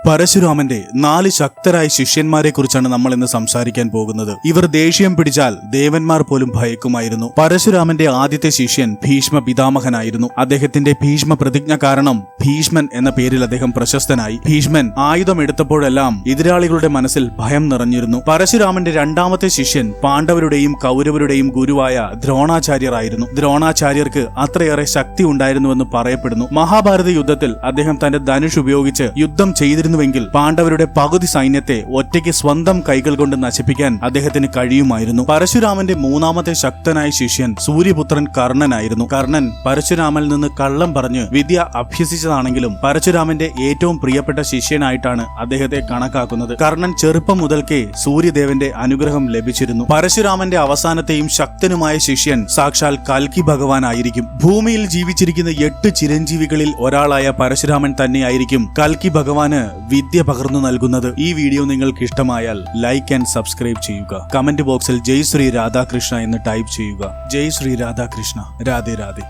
പരശുരാമന്റെ 4 ശക്തരായ ശിഷ്യന്മാരെ കുറിച്ചാണ് നമ്മൾ ഇന്ന് സംസാരിക്കാൻ പോകുന്നത്. ഇവർ ദേഷ്യം പിടിച്ചാൽ ദേവന്മാർ പോലും ഭയക്കുമായിരുന്നു. പരശുരാമന്റെ ആദ്യത്തെ ശിഷ്യൻ ഭീഷ്മ പിതാമഹനായിരുന്നു. അദ്ദേഹത്തിന്റെ ഭീഷ്മ പ്രതിജ്ഞ കാരണം ഭീഷ്മൻ എന്ന പേരിൽ അദ്ദേഹം പ്രശസ്തനായി. ഭീഷ്മൻ ആയുധം എടുത്തപ്പോഴെല്ലാം എതിരാളികളുടെ മനസ്സിൽ ഭയം നിറഞ്ഞിരുന്നു. പരശുരാമന്റെ രണ്ടാമത്തെ ശിഷ്യൻ പാണ്ഡവരുടെയും കൗരവരുടെയും ഗുരുവായ ദ്രോണാചാര്യരായിരുന്നു. ദ്രോണാചാര്യർക്ക് അത്രയേറെ ശക്തി ഉണ്ടായിരുന്നുവെന്ന് പറയപ്പെടുന്നു. മഹാഭാരത യുദ്ധത്തിൽ അദ്ദേഹം തന്റെ ധനുഷ് ഉപയോഗിച്ച് യുദ്ധം ചെയ്തിരുന്നുവെങ്കിൽ പാണ്ഡവരുടെ പകുതി സൈന്യത്തെ ഒറ്റയ്ക്ക് സ്വന്തം കൈകൾ കൊണ്ട് നശിപ്പിക്കാൻ അദ്ദേഹത്തിന് കഴിയുമായിരുന്നു. പരശുരാമന്റെ മൂന്നാമത്തെ ശക്തനായ ശിഷ്യൻ സൂര്യപുത്രൻ കർണനായിരുന്നു. കർണൻ പരശുരാമനിൽ നിന്ന് കള്ളം പറഞ്ഞ് വിദ്യ അഭ്യസിച്ചതാണെങ്കിലും പരശുരാമന്റെ ഏറ്റവും പ്രിയപ്പെട്ട ശിഷ്യനായിട്ടാണ് അദ്ദേഹത്തെ കണക്കാക്കുന്നത്. കർണൻ ചെറുപ്പം മുതൽക്കേ സൂര്യദേവന്റെ അനുഗ്രഹം ലഭിച്ചിരുന്നു. പരശുരാമന്റെ അവസാനത്തെയും ശക്തനുമായ ശിഷ്യൻ സാക്ഷാൽ കൽക്കി ഭഗവാനായിരിക്കും. ഭൂമിയിൽ ജീവിച്ചിരിക്കുന്ന 8 ചിരഞ്ജീവികളിൽ ഒരാളായ പരശുരാമൻ തന്നെയായിരിക്കും കൽക്കി ഭഗവാന് വിദ്യ പകർന്നു നൽകുന്നത്. ഈ വീഡിയോ നിങ്ങൾക്ക് ഇഷ്ടമായാൽ ലൈക്ക് ആൻഡ് സബ്സ്ക്രൈബ് ചെയ്യുക. കമന്റ് ബോക്സിൽ ജയ് ശ്രീ രാധാകൃഷ്ണ എന്ന് ടൈപ്പ് ചെയ്യുക. ജയ് ശ്രീ രാധാകൃഷ്ണ. രാധേ രാധേ.